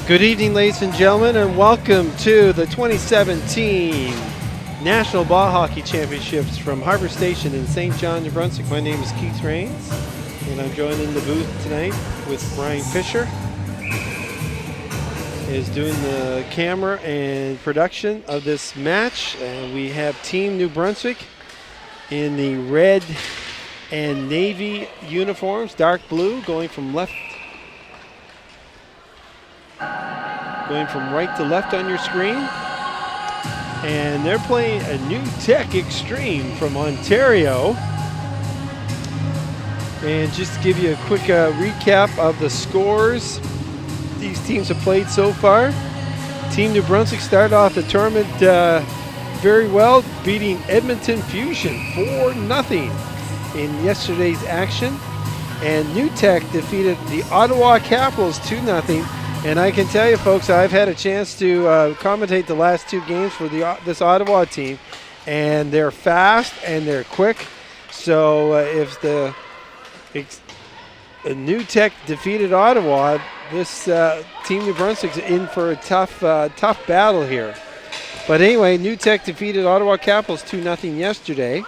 Good evening, ladies and gentlemen, and welcome to the 2017 National Ball Hockey Championships from Harbor Station in St. John, New Brunswick. My name is Keith Rains, and I'm joined in the booth tonight with Brian Fisher. Is doing the camera and production of this match, and we have Team New Brunswick in the red and navy uniforms, dark blue, going from right to left on your screen. And they're playing a new Tech Xtreme from Ontario. And just to give you a quick recap of the scores these teams have played so far. Team New Brunswick started off the tournament very well, beating Edmonton Fusion 4-0 in yesterday's action. And New Tech defeated the Ottawa Capitals 2-0. And I can tell you, folks, I've had a chance to commentate the last two games for this Ottawa team, and they're fast and they're quick. So if the New Tech defeated Ottawa, this Team New Brunswick's in for a tough battle here. But anyway, New Tech defeated Ottawa Capitals 2-0 yesterday.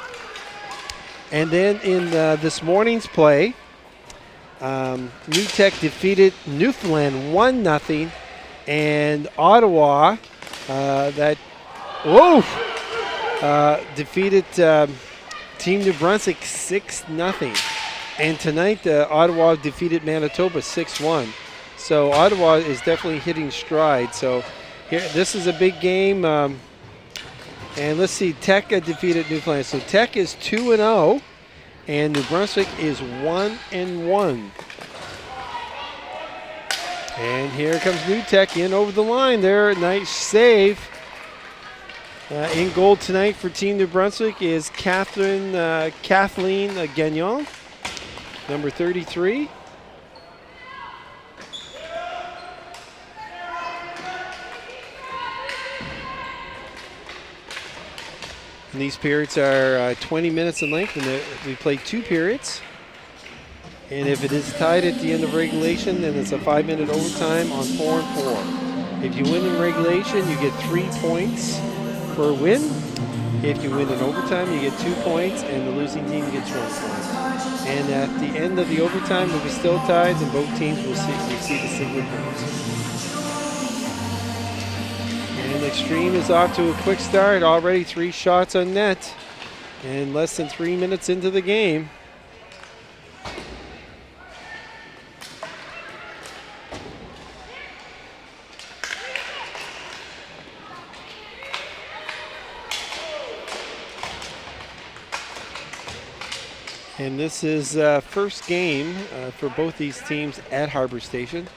And then in this morning's play, New Tech defeated Newfoundland 1-0, and Ottawa defeated Team New Brunswick 6-0. And tonight, Ottawa defeated Manitoba 6-1. So Ottawa is definitely hitting stride. So here, this is a big game. And let's see, Tech defeated Newfoundland. So Tech is 2-0. And New Brunswick is 1-1. And here comes New Tech in over the line there. Nice save. In goal tonight for Team New Brunswick is Kathleen Gagnon, number 33. And these periods are 20 minutes in length, and we play 2 periods. And if it is tied at the end of regulation, then it's a 5-minute overtime on 4-4. If you win in regulation, you get 3 points per win. If you win in overtime, you get 2 points, and the losing team gets 1 point. And at the end of the overtime, if it's still tied, then both teams will receive a single point. And Xtreme is off to a quick start. Already 3 shots on net. And less than 3 minutes into the game. And this is first game for both these teams at Harbor Station.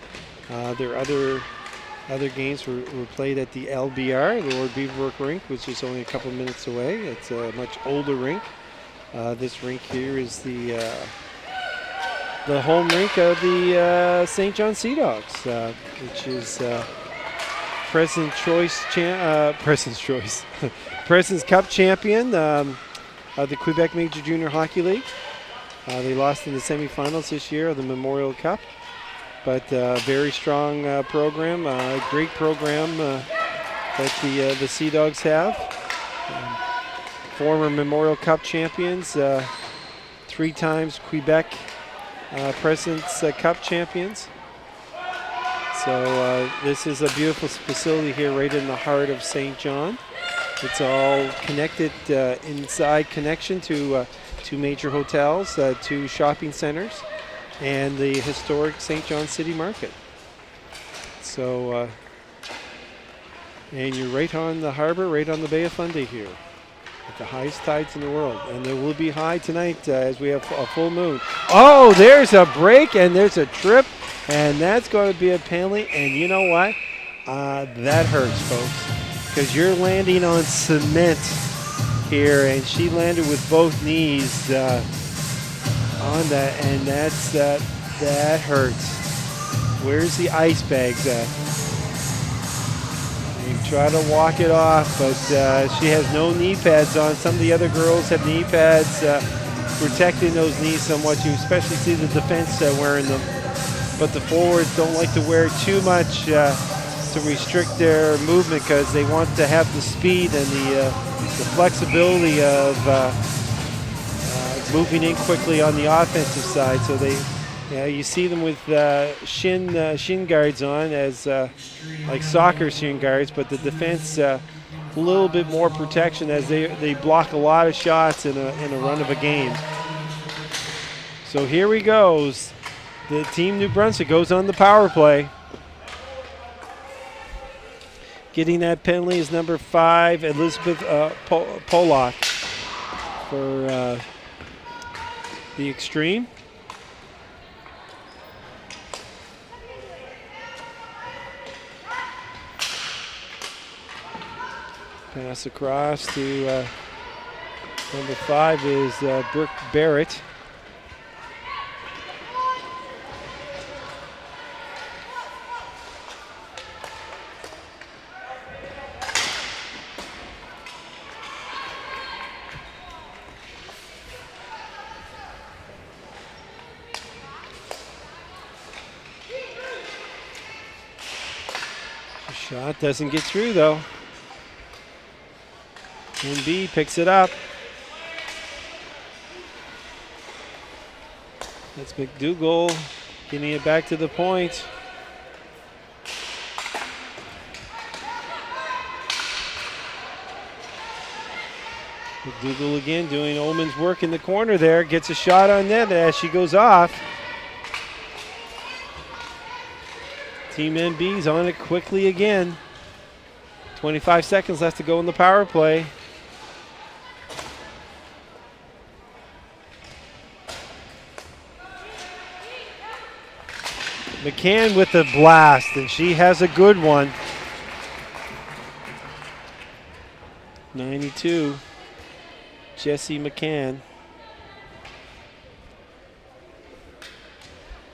Their other games were played at the LBR, the Lord Beaverbrook rink, which is only a couple minutes away. It's a much older rink. This rink here is the home rink of the St. John Sea Dogs, which is President's Cup champion of the Quebec Major Junior Hockey League. They lost in the semifinals this year of the Memorial Cup. But very strong program, great program that the Sea Dogs have. Former Memorial Cup champions, 3 times Quebec President's Cup champions. So this is a beautiful facility here right in the heart of St. John. It's all connected, inside connection to 2 major hotels, 2 shopping centers, and the historic St. John City Market. So, and you're right on the harbor, right on the Bay of Fundy here, at the highest tides in the world. And there will be high tonight as we have a full moon. Oh, there's a break and there's a trip, and that's going to be a penalty. And you know what? That hurts, folks, because you're landing on cement here, and she landed with both knees on that, and that hurts. Where's the ice bags at? You try to walk it off, but she has no knee pads on. Some of the other girls have knee pads protecting those knees somewhat. You especially see the defense wearing them. but the forwards don't like to wear too much to restrict their movement because they want to have the speed and the flexibility of moving in quickly on the offensive side. So you see them with shin guards on as like soccer shin guards, but the defense a little bit more protection as they block a lot of shots in a run of a game. So here he goes. The team New Brunswick goes on the power play. Getting that penalty is number 5, Elizabeth Pollock for the Xtreme. Pass across to number 5 is Brooke Barrett. Shot doesn't get through though. NB picks it up. That's McDougall getting it back to the point. McDougall again doing Ullman's work in the corner there. Gets a shot on net as she goes off. Team NB's on it quickly again. 25 seconds left to go in the power play. McCann with the blast, and she has a good one. 92, Jessie McCann.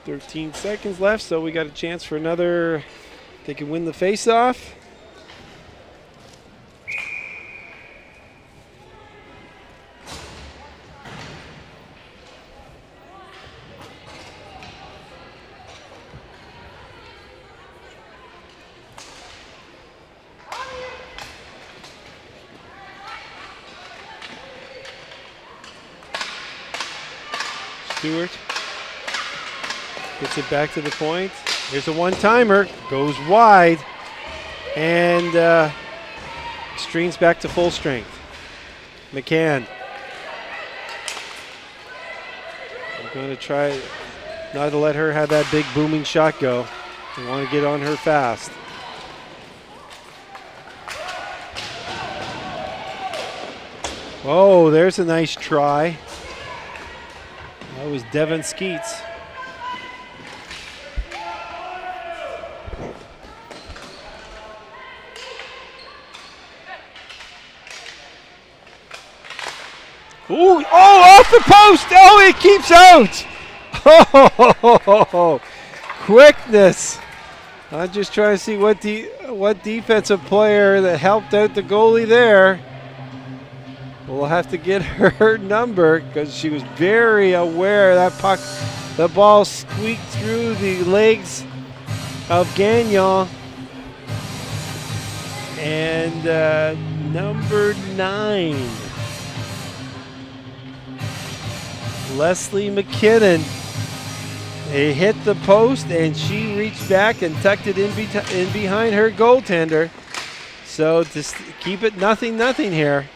13 seconds left, so we got a chance for another. They can win the face-off. Stewart gets it back to the point. Here's a one-timer, goes wide, and Xtreme's back to full strength. McCann. I'm going to try not to let her have that big booming shot go. I want to get on her fast. Oh, there's a nice try. That was Devin Skeets. Ooh, oh, off the post. Oh, it keeps out. Oh, quickness. I'm just trying to see what defensive player that helped out the goalie there. We'll have to get her number because she was very aware that puck, the ball squeaked through the legs of Gagnon. And number 9. Leslie McKinnon. They hit the post and she reached back and tucked it in behind her goaltender. So to keep it 0-0 here.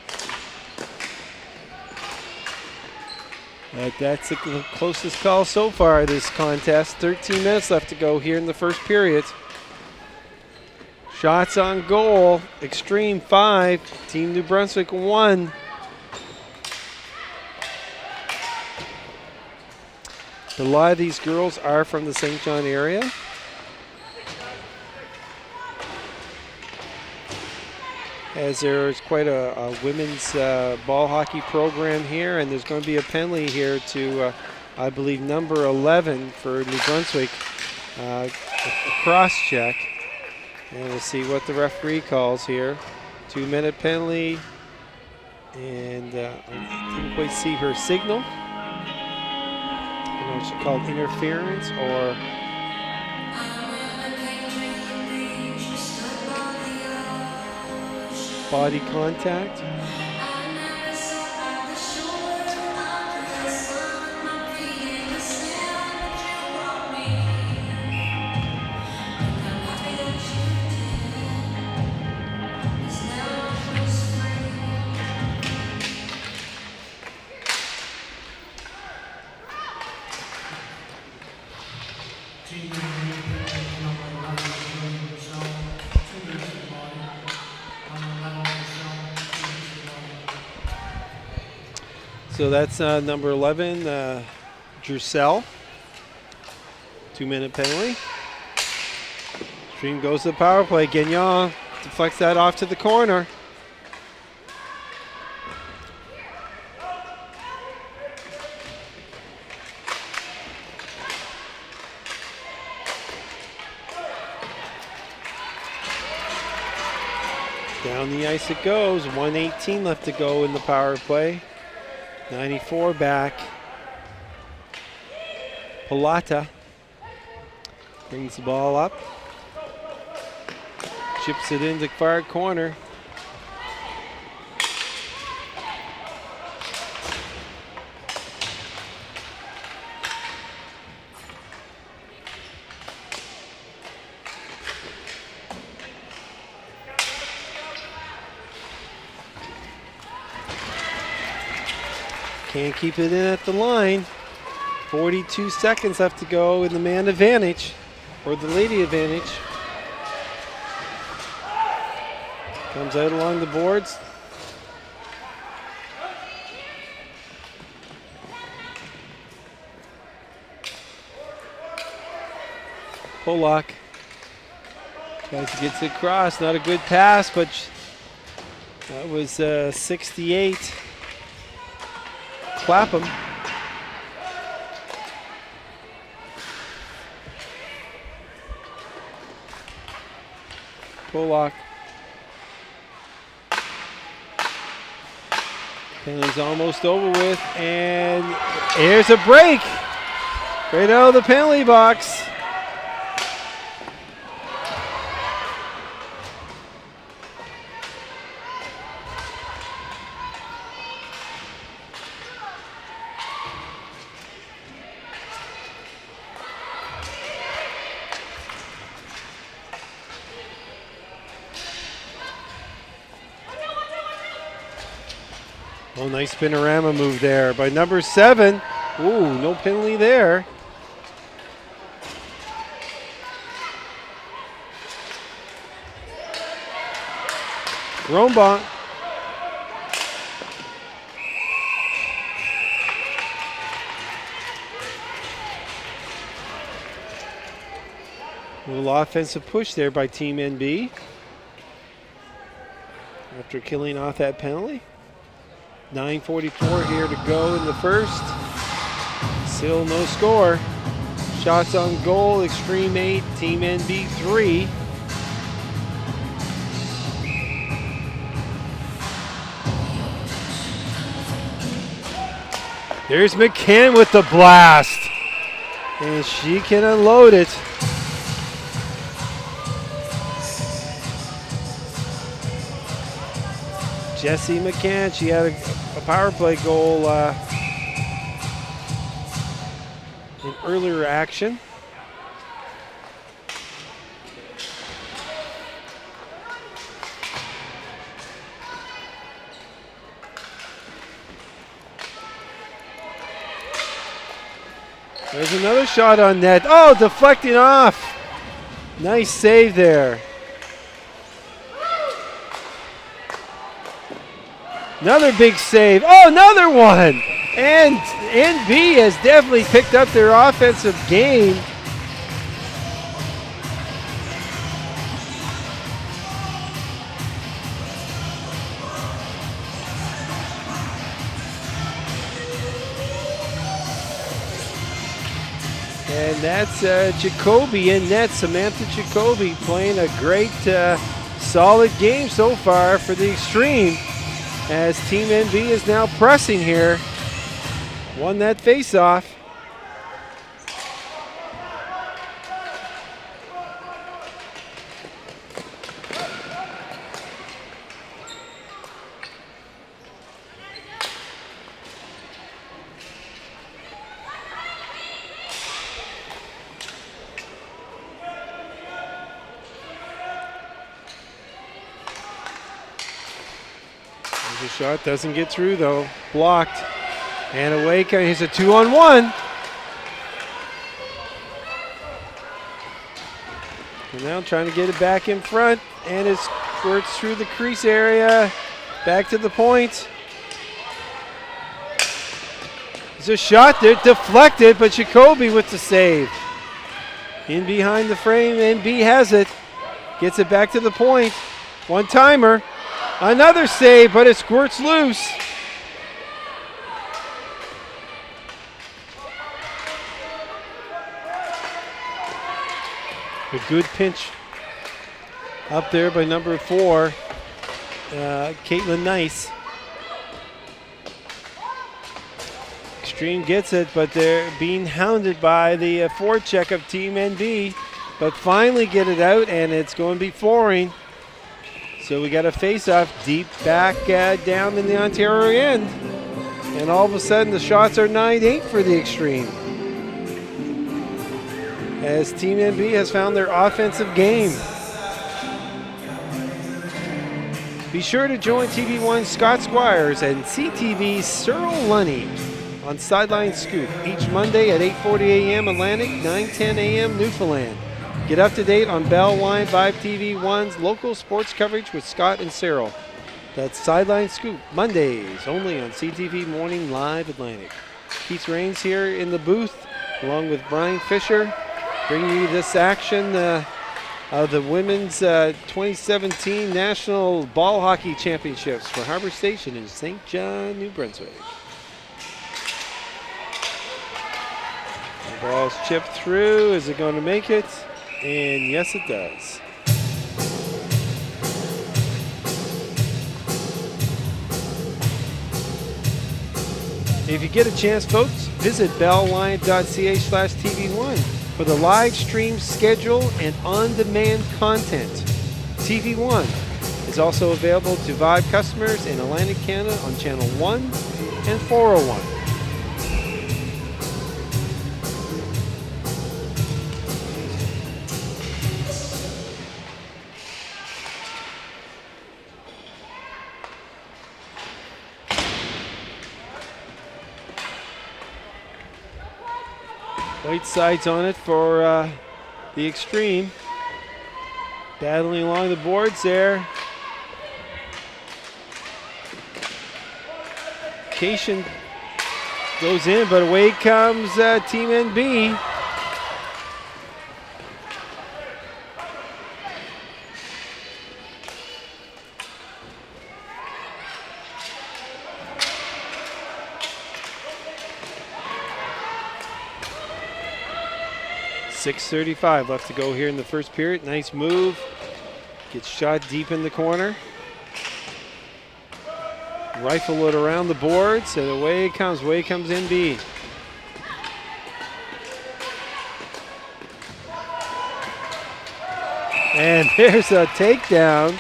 That's the closest call so far this contest. 13 minutes left to go here in the first period. Shots on goal. Xtreme 5, Team New Brunswick 1. A lot of these girls are from the St. John area. As there's quite a women's ball hockey program here, and there's going to be a penalty here to, I believe, number 11 for New Brunswick, a cross check. And we'll see what the referee calls here. 2-minute penalty, and I didn't quite see her signal. She called interference or body contact. So that's number 11, Drusell. 2-minute penalty. Xtreme goes to the power play. Gagnon deflects that off to the corner. Down the ice it goes. 1:18 left to go in the power play. 94 back. Palata brings the ball up. Chips it into far corner. Can't keep it in at the line. 42 seconds left to go in the man advantage, or the lady advantage. Comes out along the boards. Polak tries to get it across. Not a good pass, but that was 68. Clapham. Polak. Penalty's almost over with, and here's a break. Right out of the penalty box. Oh, nice panorama move there by number 7. Ooh, no penalty there. Rombach. A little offensive push there by Team NB after killing off that penalty. 9:44 here to go in the first. Still no score. Shots on goal, Xtreme 8, Team NB 3. There's McCann with the blast. And she can unload it. Jessie McCann, she had a power play goal in earlier action. There's another shot on net. Oh, deflecting off. Nice save there. Another big save. Oh, another one. And NB has definitely picked up their offensive game. And that's Jacoby in net. Samantha Jacoby playing a great, solid game so far for the Xtreme. As Team NB is now pressing here. Won that face-off. shot doesn't get through though. Blocked. And away comes, here's a 2-on-1. And now trying to get it back in front, and it squirts through the crease area. Back to the point. There's a shot there, deflected, but Jacoby with the save. In behind the frame, NB has it. Gets it back to the point. One-timer. Another save, but it squirts loose. A good pinch up there by number 4, Caitlin Nice. Xtreme gets it, but they're being hounded by the forecheck of Team NB, but finally get it out, and it's going to be flooring. So we got a face-off deep back down in the Ontario end, and all of a sudden the shots are 9-8 for the Xtreme, as Team NB has found their offensive game. Be sure to join TV1's Scott Squires and CTV's Cyril Lunny on Sideline Scoop each Monday at 8:40 a.m. Atlantic, 9:10 a.m. Newfoundland. Get up to date on Bell Line 5 TV1's local sports coverage with Scott and Cyril. That's Sideline Scoop, Mondays, only on CTV Morning Live Atlantic. Keith Rains here in the booth, along with Brian Fisher, bringing you this action of the Women's 2017 National Ball Hockey Championships for Harbor Station in St. John, New Brunswick. The ball's chipped through. Is it going to make it? And yes, it does. If you get a chance, folks, visit bellline.ca/TV1 for the live stream schedule and on-demand content. TV1 is also available to Vibe customers in Atlantic Canada on Channel 1 and 401. White sides on it for the Xtreme. Battling along the boards there. Cation goes in, but away comes Team NB. .6:35 left to go here in the first period. Nice move. Gets shot deep in the corner. Rifle it around the boards, and away it comes. Away comes NB. And there's a takedown.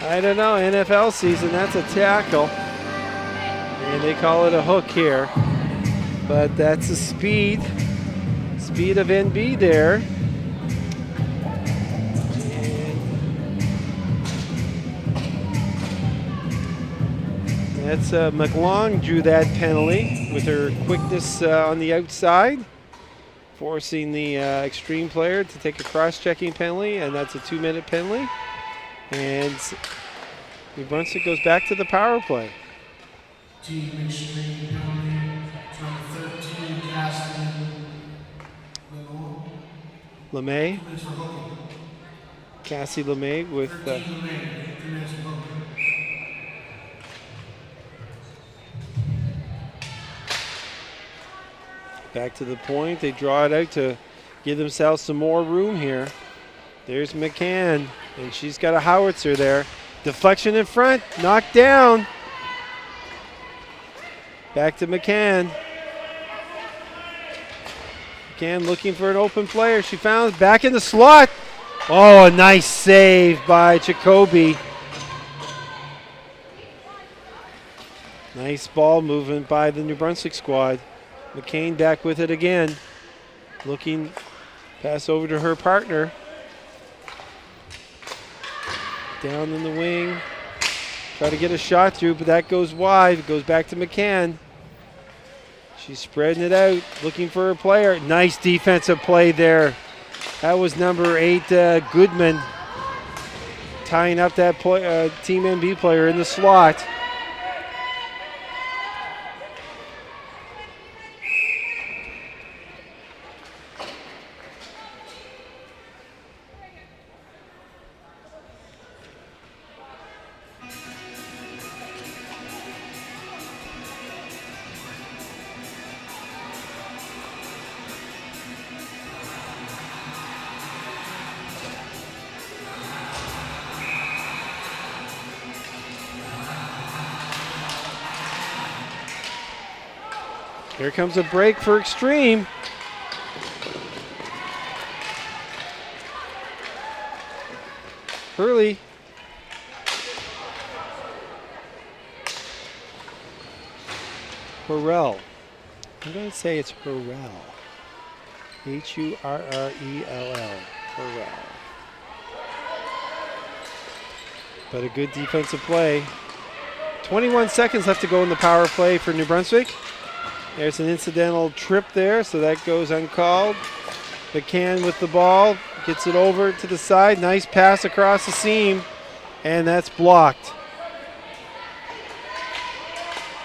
I don't know, NFL season, that's a tackle. And they call it a hook here. But that's the speed of NB there. And that's McLong drew that penalty with her quickness on the outside, forcing the Xtreme player to take a cross-checking penalty, and that's a 2-minute penalty. And New Brunswick goes back to the power play. Team Xtreme penalty, number 13, Cassie LeMay. Cassie LeMay with back to the point. They draw it out to give themselves some more room here. There's McCann, and she's got a howitzer there. Deflection in front, knocked down. Back to McCann. McCann looking for an open player. She found back in the slot. Oh, a nice save by Jacoby. Nice ball movement by the New Brunswick squad. McCain back with it again. Looking, pass over to her partner. Down in the wing. Try to get a shot through, but that goes wide. It goes back to McCann. She's spreading it out, looking for a player. Nice defensive play there. That was number 8, Goodman, tying up that Team NB player in the slot. Here comes a break for Xtreme. Hurley. Hurrell. I'm going to say it's Hurrell. Hurrell. Hurrell. But a good defensive play. 21 seconds left to go in the power play for New Brunswick. There's an incidental trip there, so that goes uncalled. McCann with the ball, gets it over to the side. Nice pass across the seam, and that's blocked.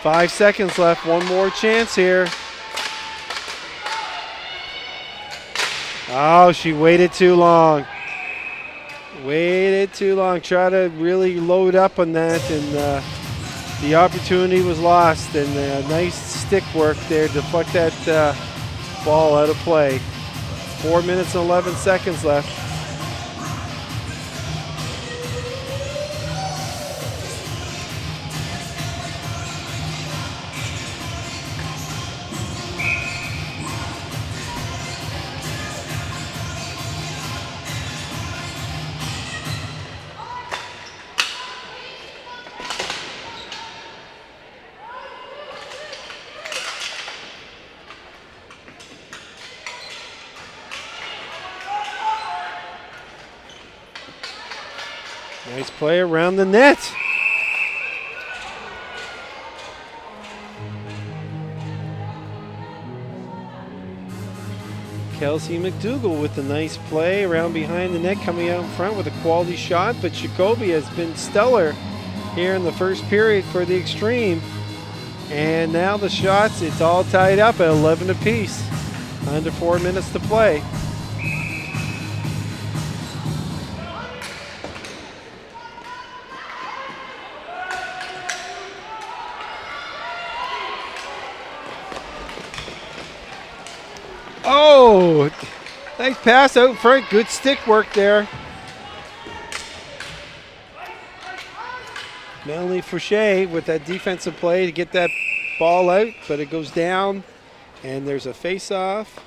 5 seconds left, one more chance here. Oh, she waited too long. Waited too long. Try to really load up on that, and the opportunity was lost, and nice stick work there to deflect that ball out of play. 4 minutes and 11 seconds left. Nice play around the net. Kelsey McDougall with the nice play around behind the net, coming out in front with a quality shot, but Jacoby has been stellar here in the first period for the Xtreme. And now the shots, it's all tied up at 11 apiece. Under 4 minutes to play. Oh, nice pass out in front. Good stick work there. Melanie Fouché with that defensive play to get that ball out, but it goes down, and there's a face-off.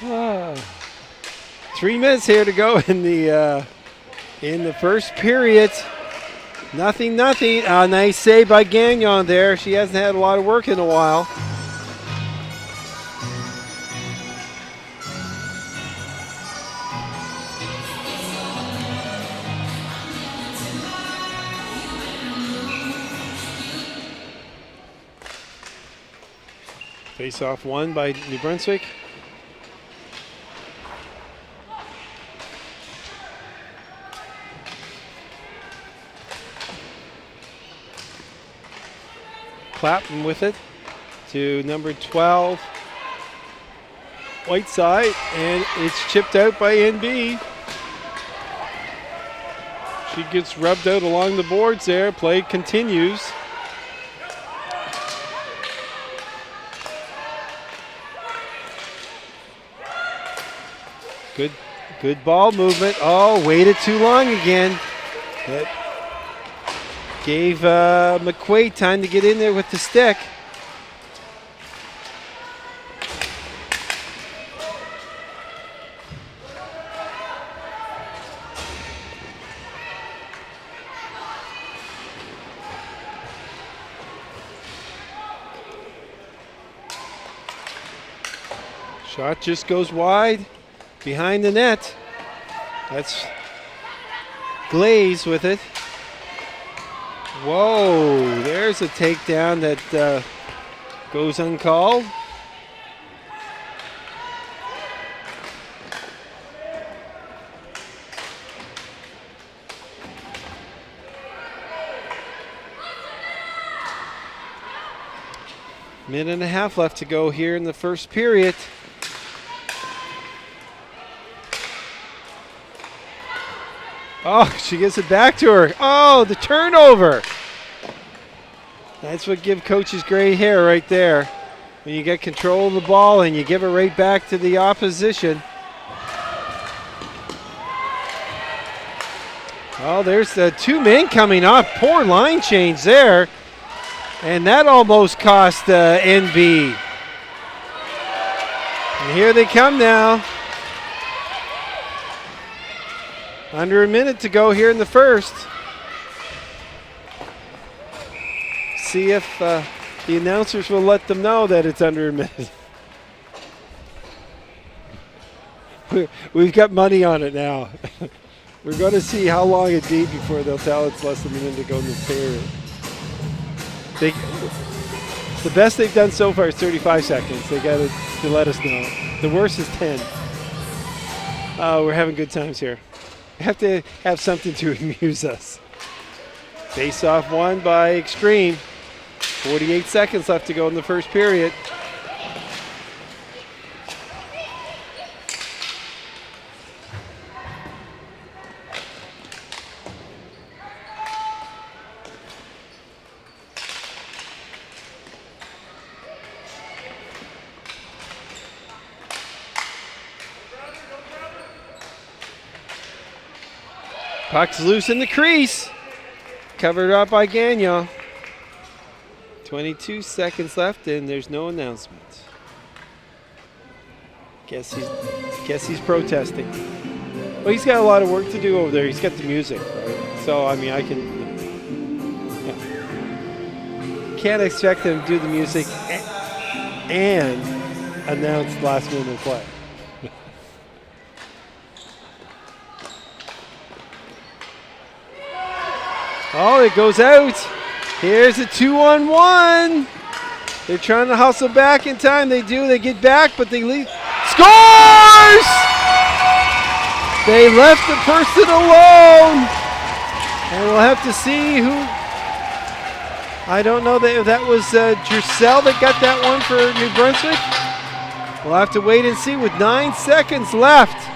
Ah. 3 minutes here to go in the first period. Nothing. Nice save by Gagnon there. She hasn't had a lot of work in a while. Face-off won by New Brunswick. Clapton with it to number 12, Whiteside, and it's chipped out by NB. She gets rubbed out along the boards there. Play continues. Good ball movement. Oh, waited too long again. It gave McQuaid time to get in there with the stick. Shot just goes wide behind the net. That's Glaze with it. Whoa, there's a takedown that goes uncalled. Minute and a half left to go here in the first period. Oh, she gets it back to her. Oh, the turnover. That's what give coaches gray hair right there. When you get control of the ball and you give it right back to the opposition. Oh, there's the two men coming up. Poor line change there. And that almost cost NB. And here they come now. Under a minute to go here in the first. See if the announcers will let them know that it's under a minute. We've got money on it now. We're going to see how long it be before they'll tell it's less than a minute to go in the period. The best they've done so far is 35 seconds. They got to let us know. The worst is 10. We're having good times here. We have to have something to amuse us. Face-off won by Xtreme. 48 seconds left to go in the first period. Puck's loose in the crease. Covered up by Gagnon. 22 seconds left and there's no announcement. Guess he's protesting. Well, he's got a lot of work to do over there. He's got the music, right? So, I mean, I can... Yeah. Can't expect him to do the music and announce last minute play. Oh, it goes out. Here's a 2-on-1. They're trying to hustle back in time. They do. They get back, but they leave. Scores! They left the person alone. And we'll have to see who. I don't know if that was Giselle that got that one for New Brunswick. We'll have to wait and see with 9 seconds left.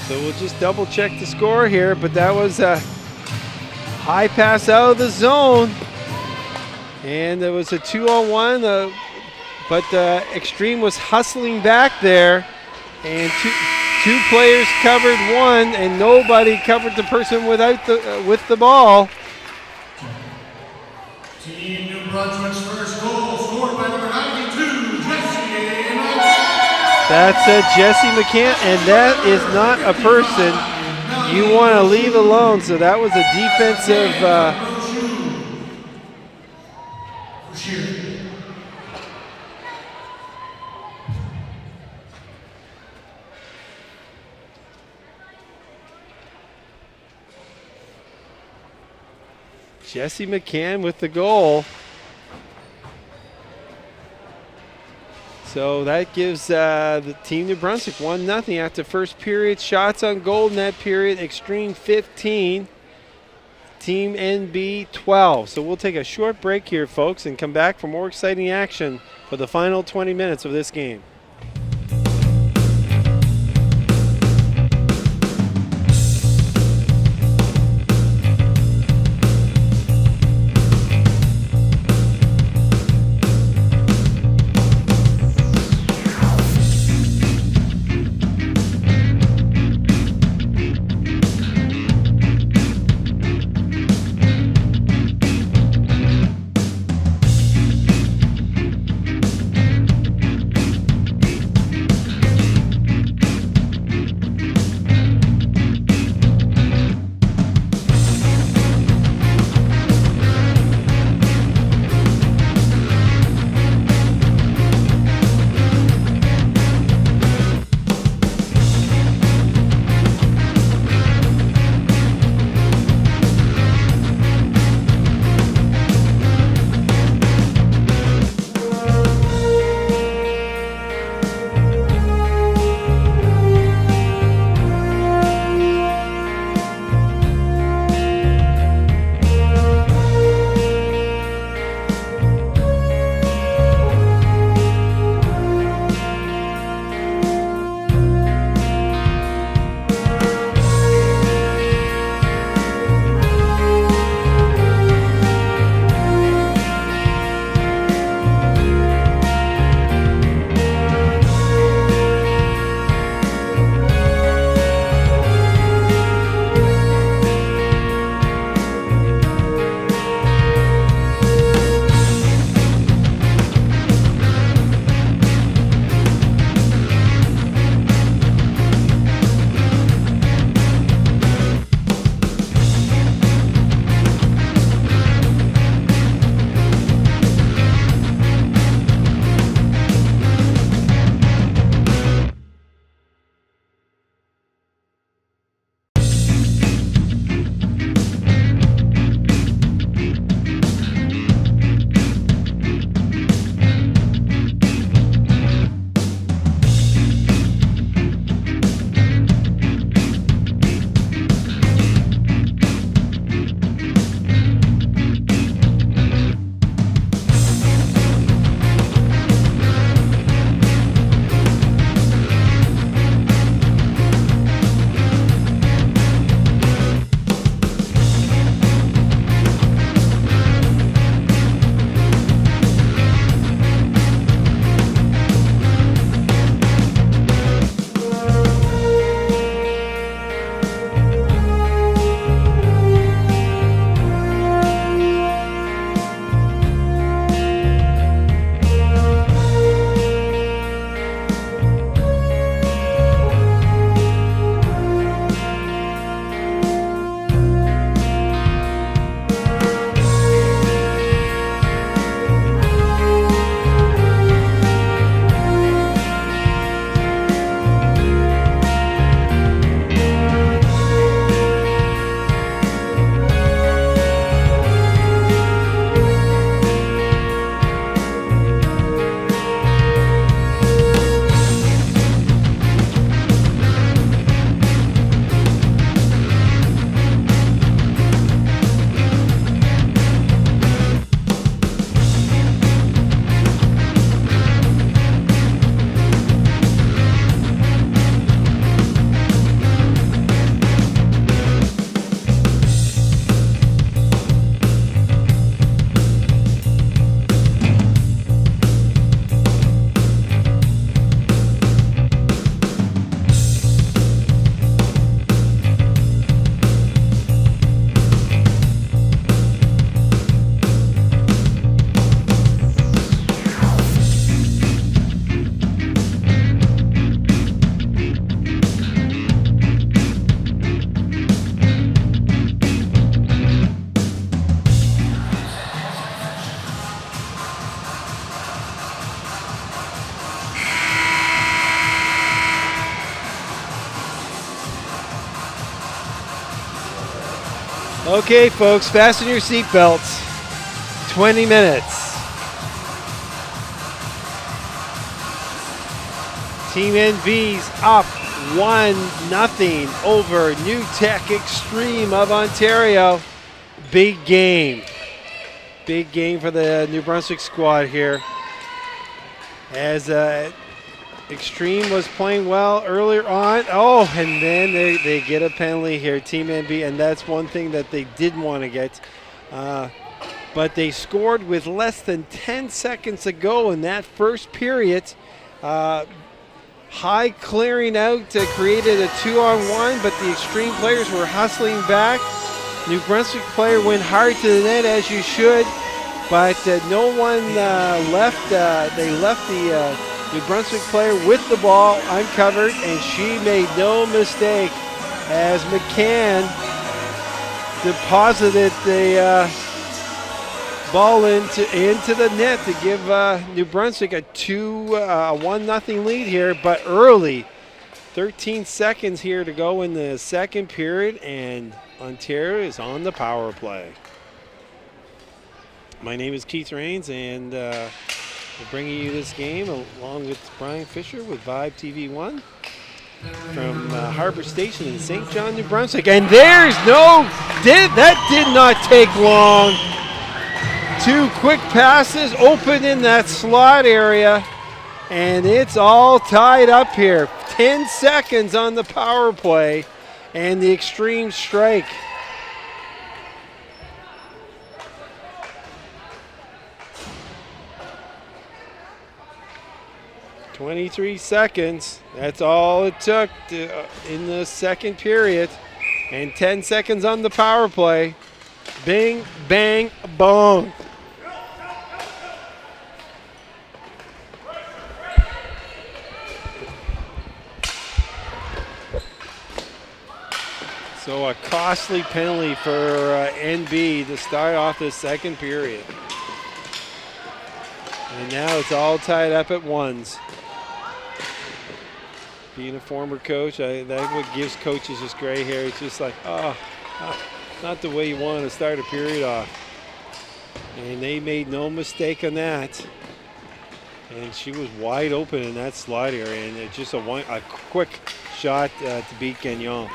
So we'll just double check the score here, but that was a high pass out of the zone. And there was a 2-on-1, but Xtreme was hustling back there. And two players covered one, and nobody covered the person without with the ball. Team New Brunswick's first goal scored by number 92, Jesse McCann. That's Jesse McCann, and that is not a person you want to leave alone. So that was a defensive. Jesse McCann with the goal. So that gives the Team New Brunswick 1-0 after first period. Shots on goal in that period, Xtreme 15, Team NB 12. So we'll take a short break here, folks, and come back for more exciting action for the final 20 minutes of this game. Okay, folks, fasten your seatbelts. 20 minutes. Team NB's up 1-0 over New Tech Xtreme of Ontario. Big game. Big game for the New Brunswick squad here. As Xtreme was playing well earlier on. Oh, and then they get a penalty here, Team NB, and that's one thing that they didn't want to get. But they scored with less than 10 seconds to go in that first period. High clearing out created a 2-on-1, but the Xtreme players were hustling back. New Brunswick player went hard to the net, as you should, but no one left. They left the New Brunswick player with the ball uncovered, and she made no mistake as McCann deposited the ball into the net to give New Brunswick a 1-0 lead here, but early. 13 seconds here to go in the second period, and Ontario is on the power play. My name is Keith Rains, and we're bringing you this game along with Brian Fisher with Vibe TV1 from Harbor Station in St. John, New Brunswick. And there's that did not take long. 2 quick passes open in that slot area, and it's all tied up here. 10 seconds on the power play, and the Xtreme strike. "23 seconds. That's all it took in the second period, and 10 seconds on the power play. Bing, bang, boom. So a costly penalty for NB to start off the second period. And now it's all tied up at ones. Being a former coach, that's what gives coaches this gray hair. It's just like, not the way you want to start a period off. And they made no mistake on that. And she was wide open in that slot area, and it's just a quick shot to beat Gagnon.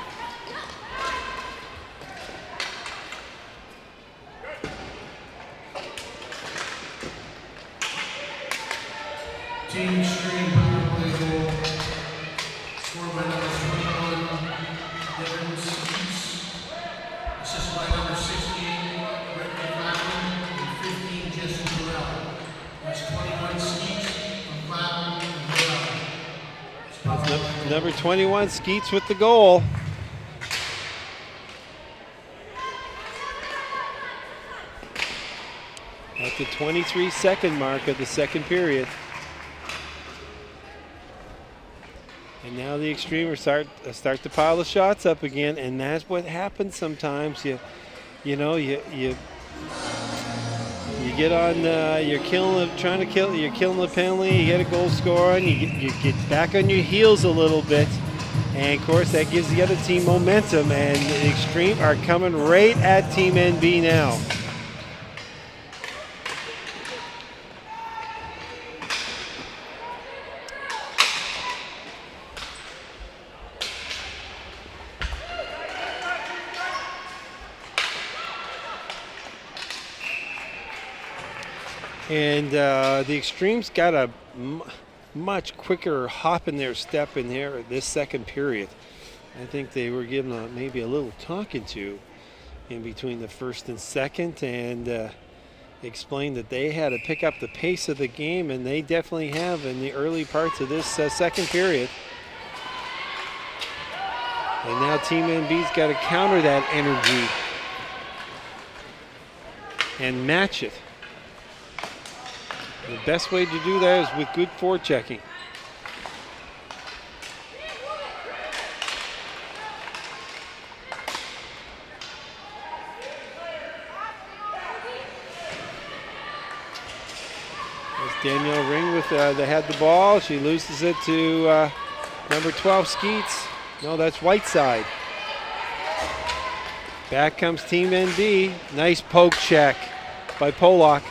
Team Xtreme power play goal. Scored by number 21, Devin Skeets. Assisted by number 16, Ricky Clapham, and 15, Jesse Burrell. That's 21 Skeets from Clapham and Burrell. Number 21, Skeets with the goal. At the 23-second mark of the second period. And now the Xtreme start to pile the shots up again, and that's what happens sometimes. You get on. You're killing the penalty. You get a goal score, and you get back on your heels a little bit, and of course that gives the other team momentum. And the Xtreme are coming right at Team NB now. And the Xtreme's got a much quicker hop in their step in there this second period. I think they were given maybe a little talking to in between the first and second, and explained that they had to pick up the pace of the game, and they definitely have in the early parts of this second period. And now Team NB's got to counter that energy and match it. The best way to do that is with good forechecking. There's Danielle Ring with they had the ball. She loses it to number 12 Skeets. No, that's Whiteside. Back comes Team NB. Nice poke check by Pollock.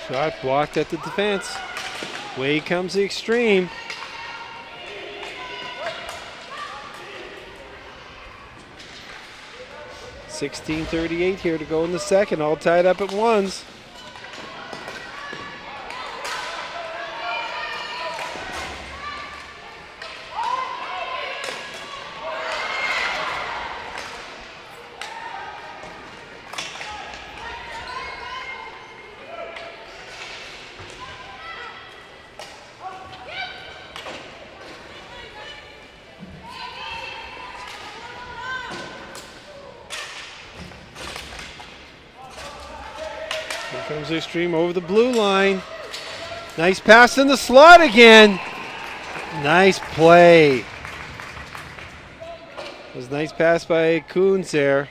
Shot blocked at the defense. Way comes the Xtreme. .16:38 here to go in the second, all tied up at ones. Here comes the Xtreme over the blue line. Nice pass in the slot again. Nice play. It was a nice pass by Coons there.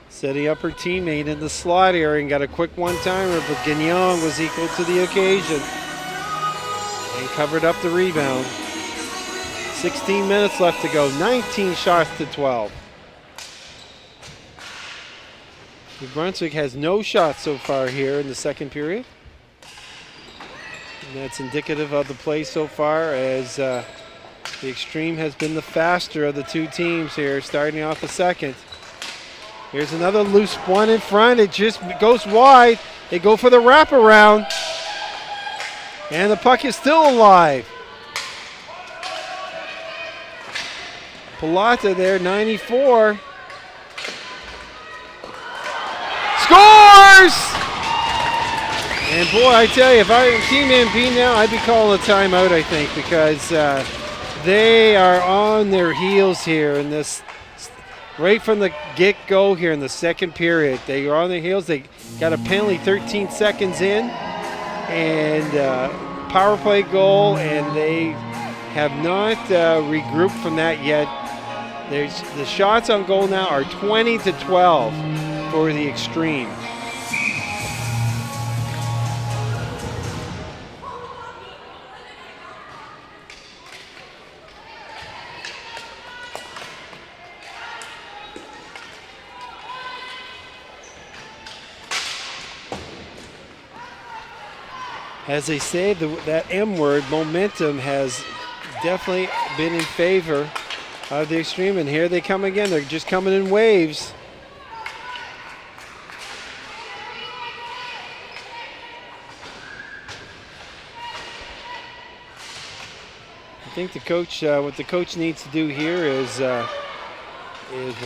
Setting up her teammate in the slot area and got a quick one-timer, but Gagnon was equal to the occasion and covered up the rebound. 16 minutes left to go, 19 shots to 12. New Brunswick has no shots so far here in the second period. And that's indicative of the play so far, as the Xtreme has been the faster of the two teams here, starting off the second. Here's another loose one in front. It just goes wide. They go for the wraparound. And the puck is still alive. Palata there, 94. Scores! And boy, I tell you, if I were Team NB now, I'd be calling a timeout, I think, because they are on their heels here in this, right from the get-go here in the second period. They are on their heels. They got a penalty 13 seconds in, and power play goal, and they have not regrouped from that yet. The shots on goal now are 20-12 for the Xtreme. As they say, that M word, momentum, has definitely been in favor of the Xtreme, and here they come again. They're just coming in waves. I think the coach, what the coach needs to do here is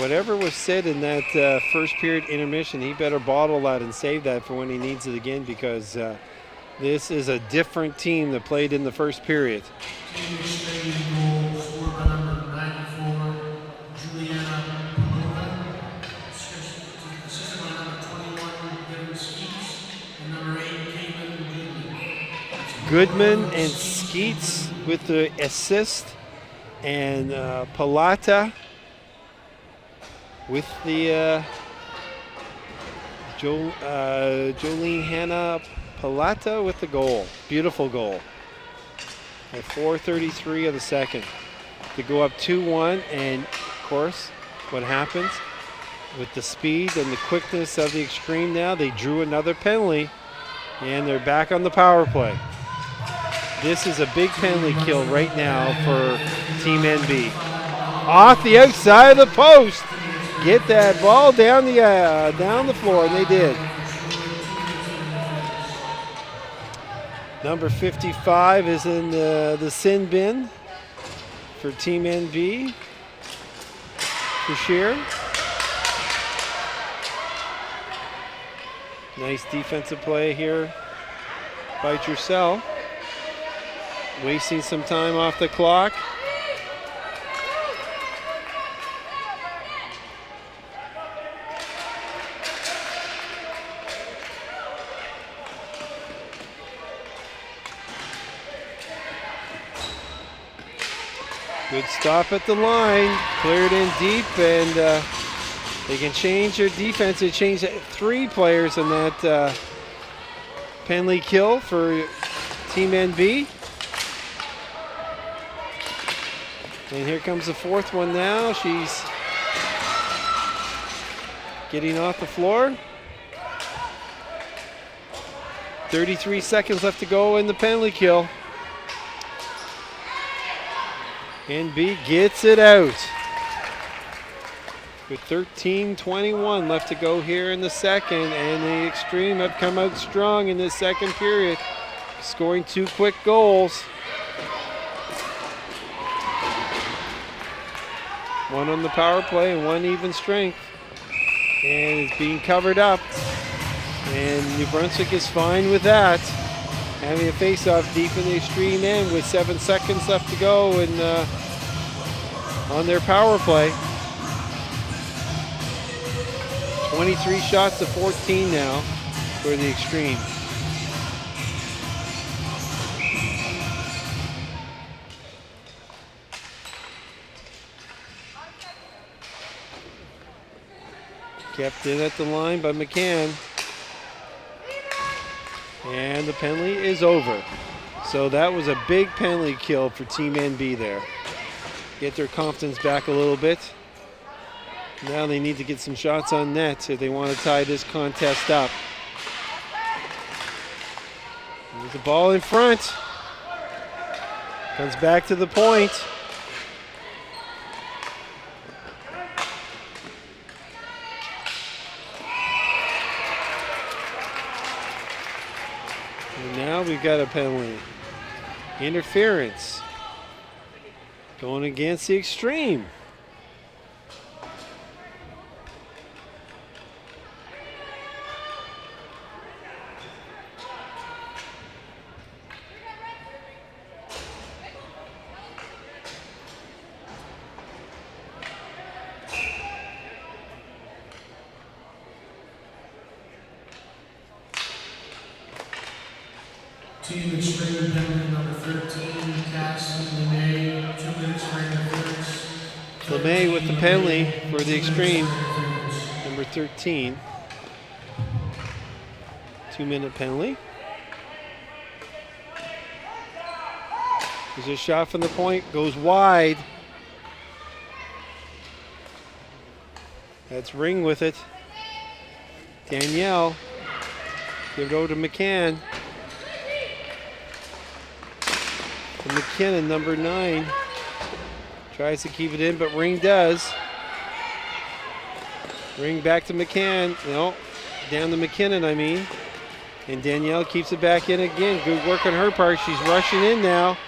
whatever was said in that first period intermission, he better bottle that and save that for when he needs it again, because this is a different team that played in the first period. Goodman and Skeets with the assist, and Palata with the Jolene Hanna Palata with the goal. Beautiful goal. At 4:33 of the second. To go up 2-1, and of course, what happens with the speed and the quickness of the Xtreme now, they drew another penalty, and they're back on the power play. This is a big penalty kill right now for Team NB. Off the outside of the post. Get that ball down the floor, and they did. Number 55 is in the sin bin for Team NB. Bashir. Nice defensive play here by Drusell. Wasting some time off the clock. Good stop at the line, cleared in deep, and they can change their defense. They changed 3 players in that penalty kill for Team NB. And here comes the 4th one now. She's getting off the floor. 33 seconds left to go in the penalty kill. NB gets it out. With 13:21 left to go here in the second, and the Xtreme have come out strong in this second period, scoring 2 quick goals. One on the power play and one even strength. And it's being covered up. And New Brunswick is fine with that. Having a face-off deep in the Xtreme end with 7 seconds left to go and on their power play. 23 shots to 14 now for the Xtreme. Kept in at the line by McCann. And the penalty is over. So that was a big penalty kill for Team NB there. Get their confidence back a little bit. Now they need to get some shots on net if they want to tie this contest up. There's the ball in front. Comes back to the point. And now we've got a penalty. Interference. Going against the Xtreme. Team Xtreme penalty number 13, Cassie LeMay, 2 minutes for interference. LeMay with the penalty for the Xtreme, number 13. 2-minute penalty. There's a shot from the point, goes wide. That's Ring with it. Danielle, give it over to McCann. And McKinnon, number 9, tries to keep it in, but Ring does. Ring back to McCann. No, down to McKinnon, I mean. And Danielle keeps it back in again. Good work on her part. She's rushing in now.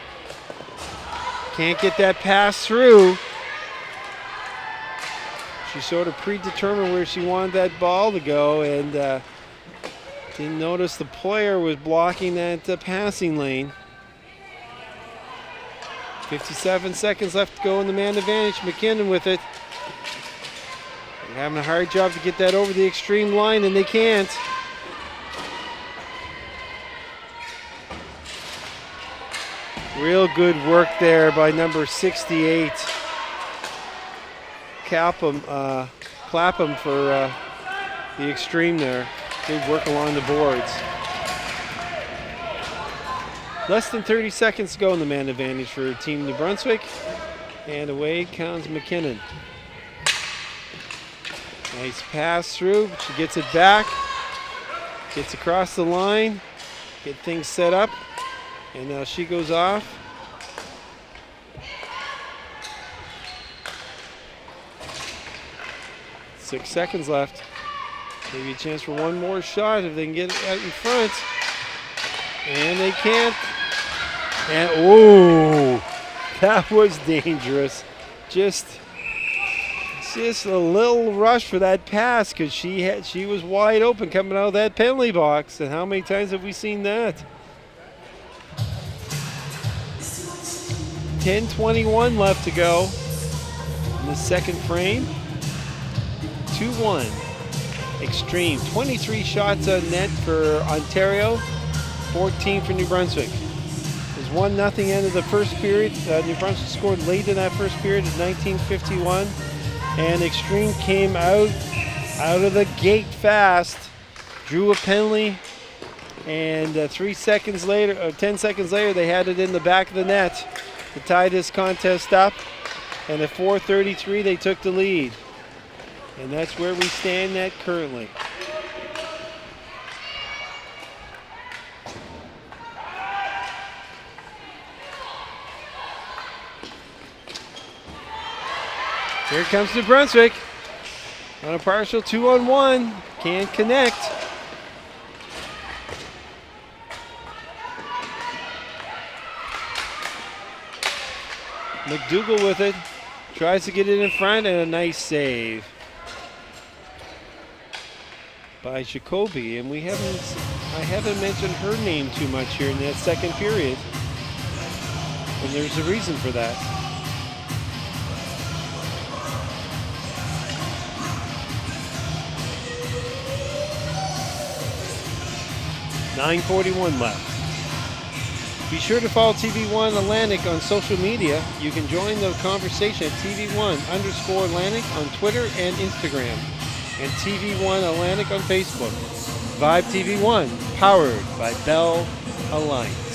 Can't get that pass through. She sort of predetermined where she wanted that ball to go and didn't notice the player was blocking that passing lane. 57 seconds left to go in the man advantage. McKinnon with it. They're having a hard job to get that over the Xtreme line, and they can't. Real good work there by number 68. Clapham for the Xtreme there. Good work along the boards. Less than 30 seconds to go in the man advantage for Team New Brunswick. And away comes McKinnon. Nice pass through. She gets it back. Gets across the line. Get things set up. And now she goes off. Six seconds left. Maybe a chance for one more shot if they can get it out in front. And they can't. And oh, that was dangerous. Just a little rush for that pass because she was wide open coming out of that penalty box. And how many times have we seen that? 10:21 left to go in the second frame. 2-1. Xtreme. 23 shots on net for Ontario, 14 for New Brunswick. It was 1-0 end of the first period. New Brunswick scored late in that first period at 19:51. And Xtreme came out of the gate fast, drew a penalty, and 10 seconds later, they had it in the back of the net to tie this contest up. And at 4:33, they took the lead. And that's where we stand at currently. Here comes New Brunswick on a partial 2-on-1. Can't connect. McDougall with it. Tries to get it in front, and a nice save by Jacoby. And I haven't mentioned her name too much here in that second period. And there's a reason for that. .9:41 left. Be sure to follow TV1 Atlantic on social media. You can join the conversation at TV1_Atlantic on Twitter and Instagram, and TV1 Atlantic on Facebook. Vibe TV1, powered by Bell Alliance.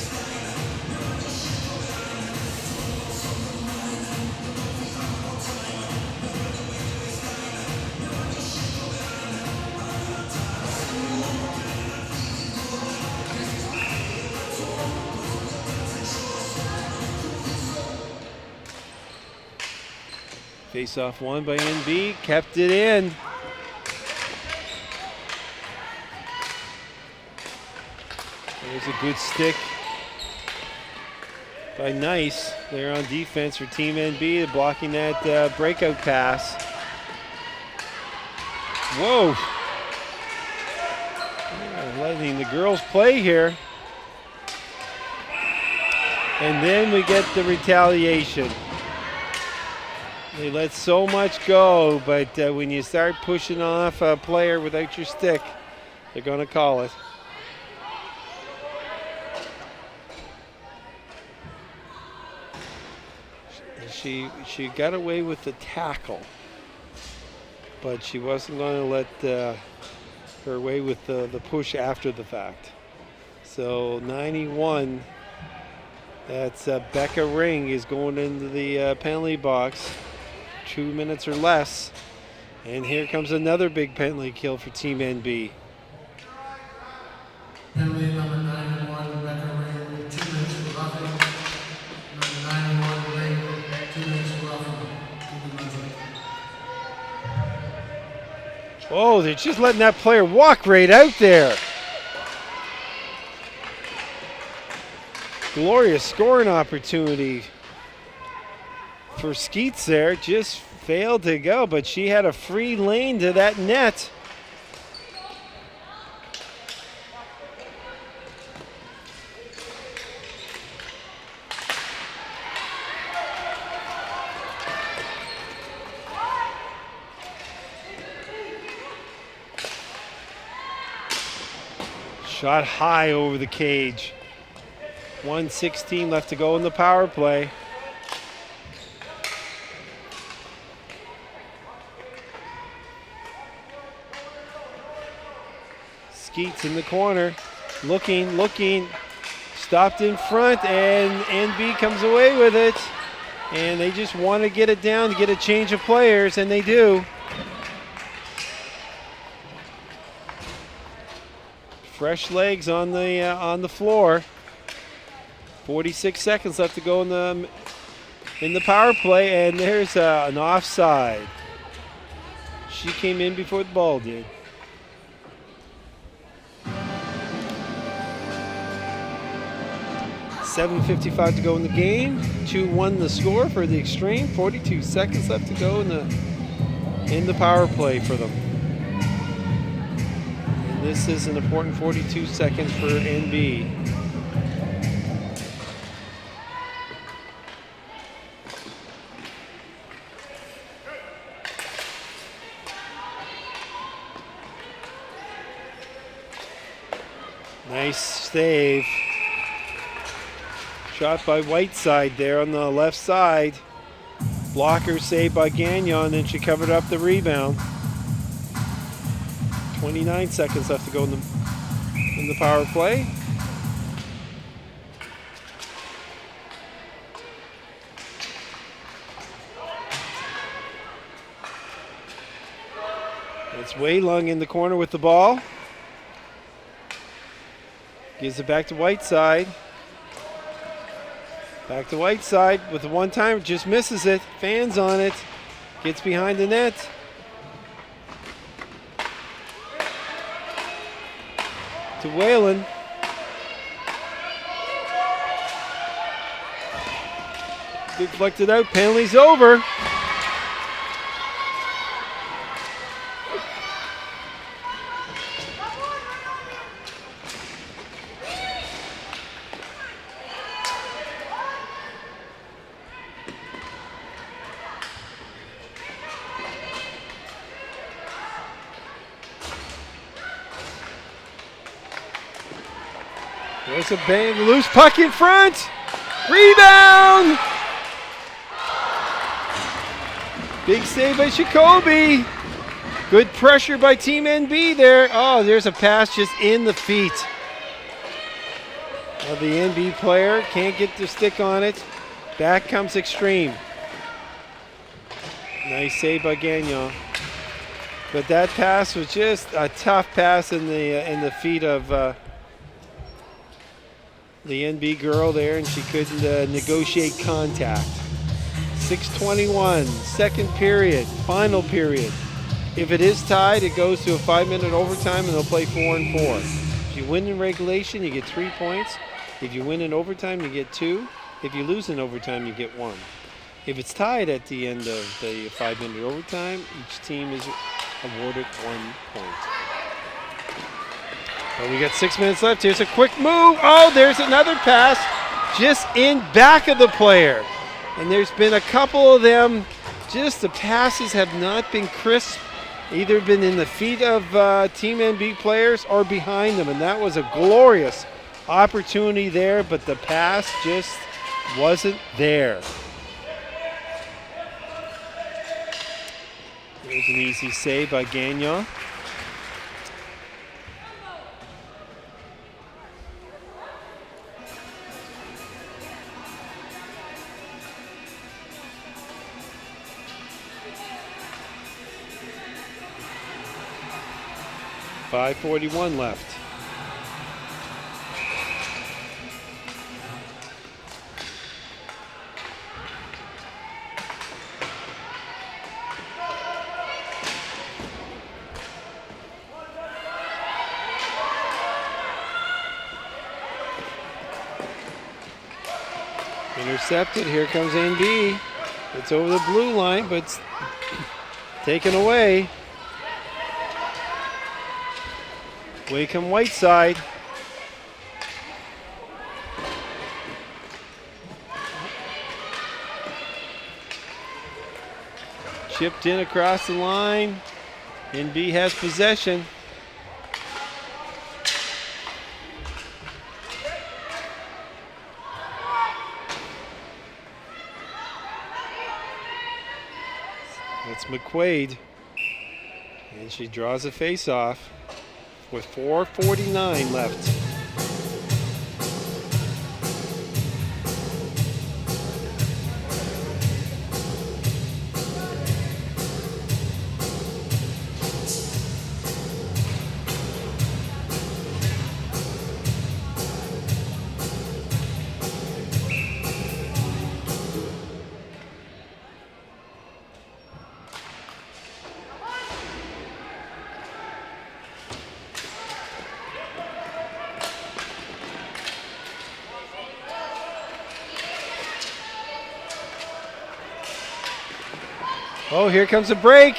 Face off one by NB, kept it in. There's a good stick by Nice there on defense for Team NB, blocking that breakout pass. Whoa! Letting the girls play here. And then we get the retaliation. They let so much go, but when you start pushing off a player without your stick, they're going to call it. She got away with the tackle, but she wasn't going to let her away with the push after the fact. So 91, that's Becca Ring is going into the penalty box. 2 minutes or less. And here comes another big penalty kill for Team NB. Penalty number 91, Becca Ring, 2 minutes for roughing. Number 91, Ring, 2 minutes for roughing. Oh, they're just letting that player walk right out there. Glorious scoring opportunity for Skeets there, just failed to go, but she had a free lane to that net. Shot high over the cage. 1:16 left to go in the power play. Skeets in the corner, looking, stopped in front, and NB comes away with it. And they just want to get it down to get a change of players, and they do. Fresh legs on the floor. 46 seconds left to go in the power play, and there's an offside. She came in before the ball did. .7:55 to go in the game. 2-1 the score for the Xtreme. 42 seconds left to go in the power play for them. And this is an important 42 seconds for NB. Nice save. Shot by Whiteside there on the left side. Blocker saved by Gagnon, and she covered up the rebound. 29 seconds left to go in the power play. It's Wei Lung in the corner with the ball. Gives it back to Whiteside. Back to Whiteside with the one-timer. Just misses it. Fans on it. Gets behind the net. To Whalen. Deflected out. Penalty's over. There's a bang, loose puck in front. Rebound. Big save by Jacoby. Good pressure by Team NB there. Oh, there's a pass just in the feet of the NB player. Can't get the stick on it. Back comes Xtreme. Nice save by Gagnon. But that pass was just a tough pass in the feet of the NB girl there, and she couldn't negotiate contact. 6:21, second period, final period. If it is tied, it goes to a 5-minute overtime, and they'll play 4 and 4. If you win in regulation, you get 3 points. If you win in overtime, you get 2. If you lose in overtime, you get 1. If it's tied at the end of the 5-minute overtime, each team is awarded 1 point. Well, we got 6 minutes left. Here's a quick move. Oh, there's another pass just in back of the player. And there's been a couple of them. Just the passes have not been crisp. Either been in the feet of Team NB players or behind them. And that was a glorious opportunity there, but the pass just wasn't there. There's an easy save by Gagnon. .541 left. Intercepted. Here comes NB. It's over the blue line, but it's taken away. Wacom Whiteside. Chipped in across the line. NB has possession. That's McQuaid. And she draws a face-off with 4:49 left. Oh, here comes a break.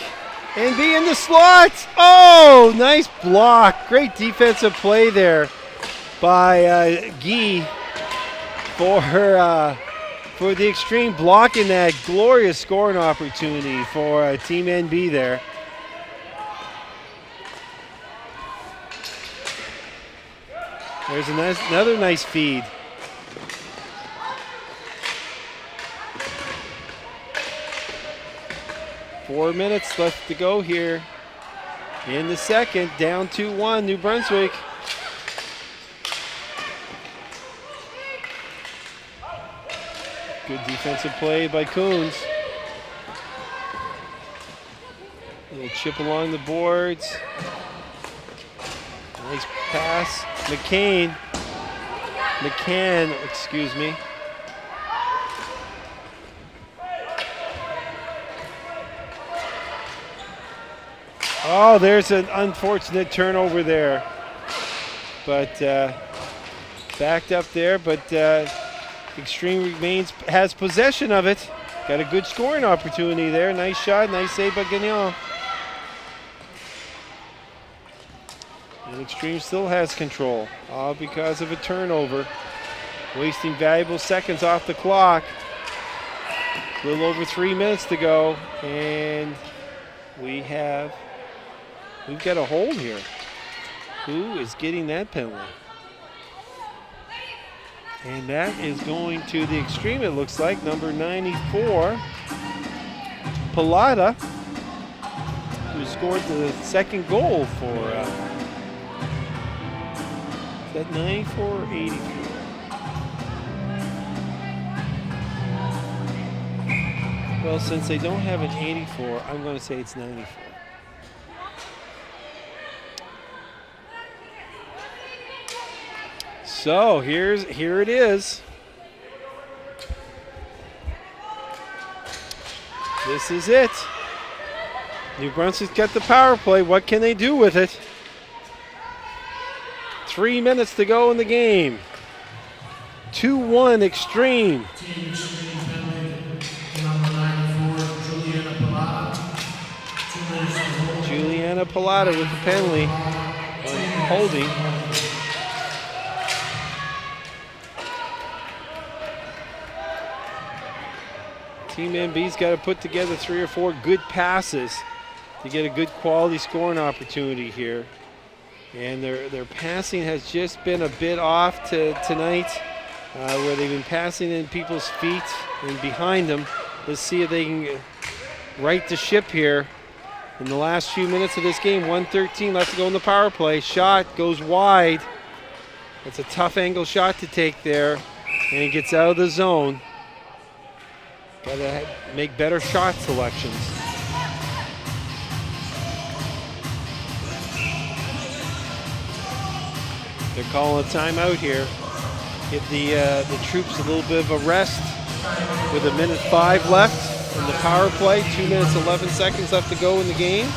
NB in the slot. Oh, nice block. Great defensive play there by Guy for the Xtreme, blocking that glorious scoring opportunity for Team NB there. There's another nice feed. Four minutes left to go here in the second. Down 2-1, New Brunswick. Good defensive play by Coons. Little chip along the boards. Nice pass. McCain McCann, excuse me. Oh, there's an unfortunate turnover there. But backed up there, but Xtreme has possession of it. Got a good scoring opportunity there. Nice shot, nice save by Gagnon. And Xtreme still has control, all because of a turnover. Wasting valuable seconds off the clock. A little over 3 minutes to go, and we've got a hold here. Who is getting that penalty? And that is going to the Xtreme, it looks like, number 94, Pallotta, who scored the second goal for, is that 94 or 84? Well, since they don't have an 84, I'm going to say it's 94. So here it is. This is it. New Brunswick's got the power play. What can they do with it? 3 minutes to go in the game. 2-1 Xtreme. Team Xtreme penalty, number 94, Juliana Pallotta. 2 minutes to hold. Juliana Pallotta with the penalty on holding. Team NB's got to put together 3 or 4 good passes to get a good quality scoring opportunity here. And their passing has just been a bit off tonight, where they've been passing in people's feet and behind them. Let's see if they can right the ship here in the last few minutes of this game. 1:13 left to go in the power play. Shot goes wide. It's a tough angle shot to take there, and he gets out of the zone. Got to make better shot selections. They're calling a timeout here. Give the troops a little bit of a rest with 1:05 left in the power play. 2 minutes, 11 seconds left to go in the game.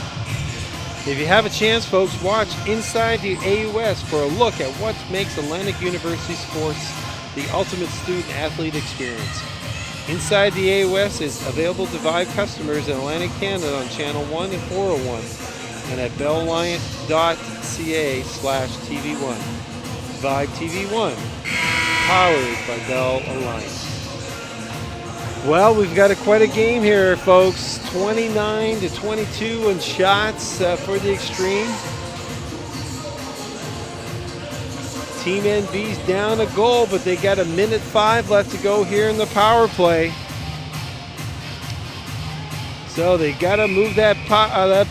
If you have a chance, folks, watch Inside the AUS for a look at what makes Atlantic University sports the ultimate student-athlete experience. Inside the AOS is available to Vive customers in Atlantic Canada on Channel 1 and 401 and at bellalliance.ca/TV1. Vive TV1, powered by Bell Alliance. Well, we've got quite a game here, folks. 29-22 in shots for the Xtreme. Team NB's down a goal, but they got 1:05 left to go here in the power play. So they got to move that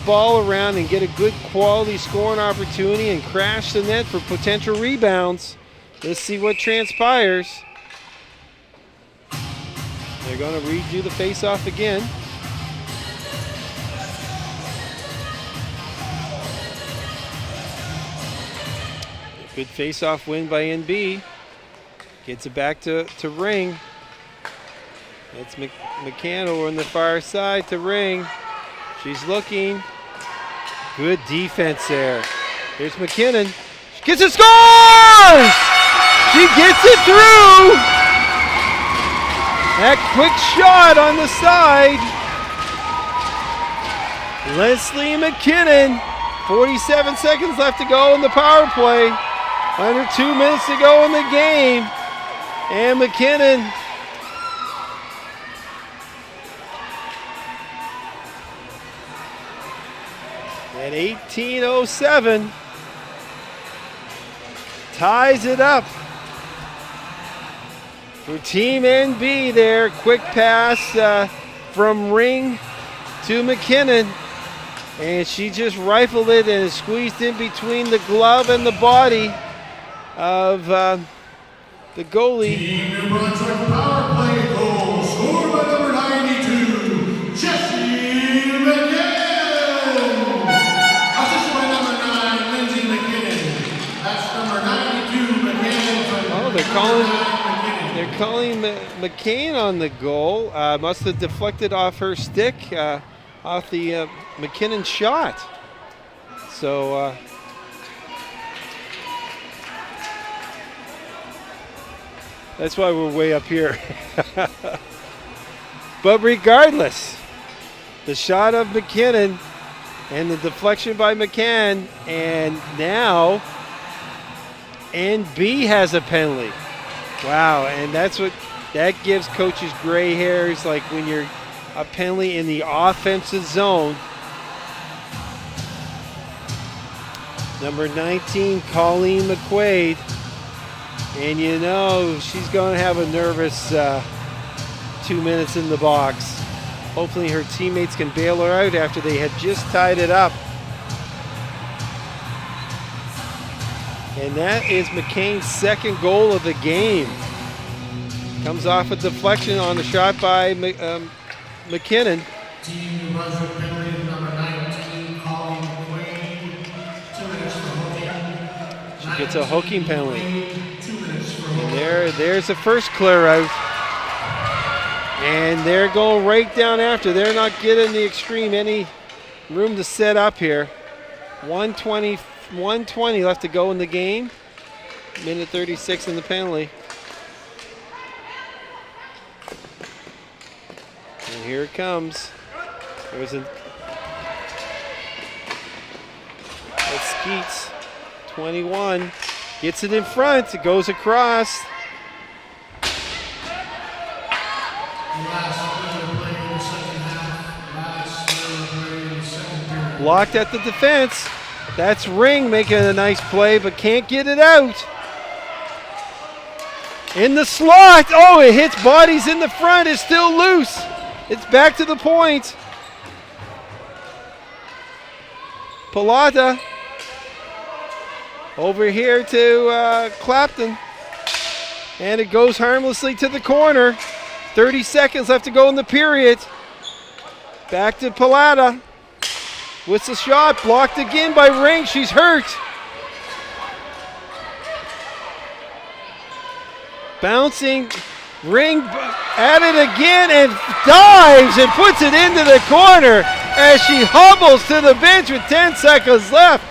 ball around and get a good quality scoring opportunity and crash the net for potential rebounds. Let's see what transpires. They're going to redo the face-off again. Good face-off win by NB. Gets it back to Ring. That's McCann over on the far side to Ring. She's looking. Good defense there. Here's McKinnon. She gets it, scores! She gets it through! That quick shot on the side. Leslie McKinnon. 47 seconds left to go in the power play. Under 2 minutes to go in the game. And McKinnon at 18:07 ties it up for Team NB there. Quick pass from Ring to McKinnon. And she just rifled it and squeezed in between the glove and the body of the goalie. Team New Brunswick power play goal scored by number 92, Jesse McKinnon. Assisted by number 9, Lindsay McKinnon. That's number 92, McKinnon. Oh, they're calling McCain on the goal. Must have deflected off her stick, off the McKinnon shot. So that's why we're way up here. But regardless, the shot of McKinnon and the deflection by McCann, and now NB has a penalty. Wow, and that gives coaches gray hairs, like when you're a penalty in the offensive zone. Number 19, Colleen McQuaid. And you know she's going to have a nervous 2 minutes in the box. Hopefully her teammates can bail her out after they had just tied it up. And that is McCain's second goal of the game. Comes off a deflection on the shot by McKinnon. Team Brunswick penalty number 19, Colleen McQuaid, 2 minutes for hooking. She gets a hooking penalty. 2 minutes for hooking. And there's the first clear out. And they're going right down after. They're not getting the Xtreme any room to set up here. 120 left to go in the game. Minute 36 in the penalty. And here it comes. There's that's Skeets, 21. Gets it in front. It goes across. Blocked at the defense. That's Ring making a nice play, but can't get it out. In the slot. Oh, it hits bodies in the front. It's still loose. It's back to the point. Pilata over here to Clapton. And it goes harmlessly to the corner. 30 seconds left to go in the period. Back to Pilata. With the shot, blocked again by Ring. She's hurt. Bouncing. Ring at it again and dives and puts it into the corner as she hobbles to the bench with 10 seconds left.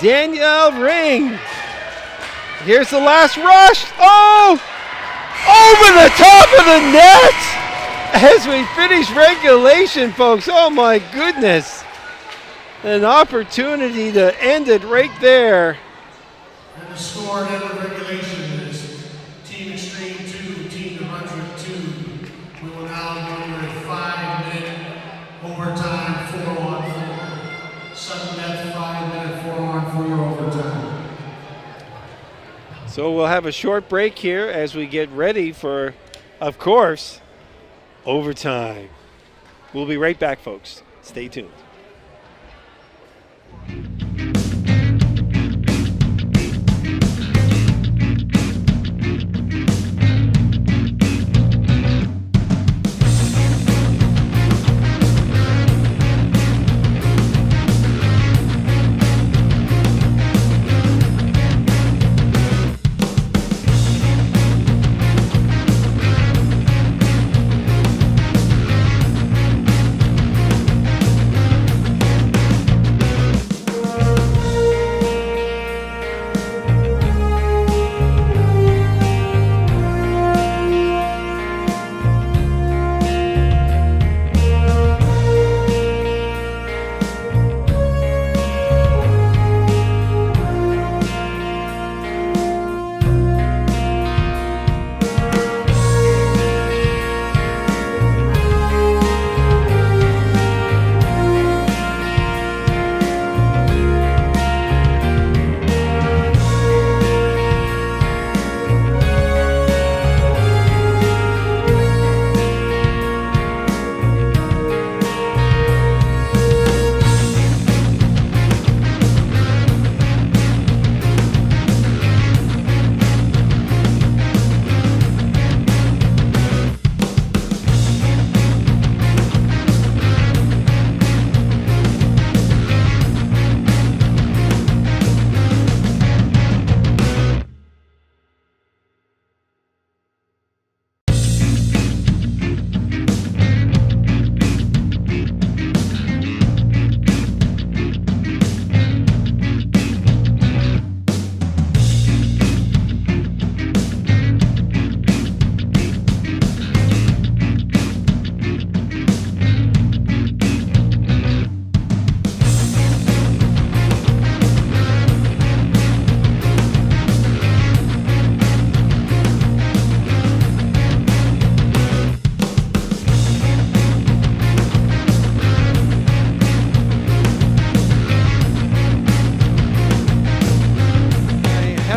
Danielle Ring. Here's the last rush. Oh! Over the top of the net! As we finish regulation, folks. Oh my goodness. An opportunity to end it right there. And the score at the end of regulation is Team Xtreme 2, Team New Brunswick 2. We will now go to a 5-minute overtime 4-on-4. Sudden death 5-minute 4-on-4 overtime. So we'll have a short break here as we get ready for, of course, overtime. We'll be right back, folks. Stay tuned.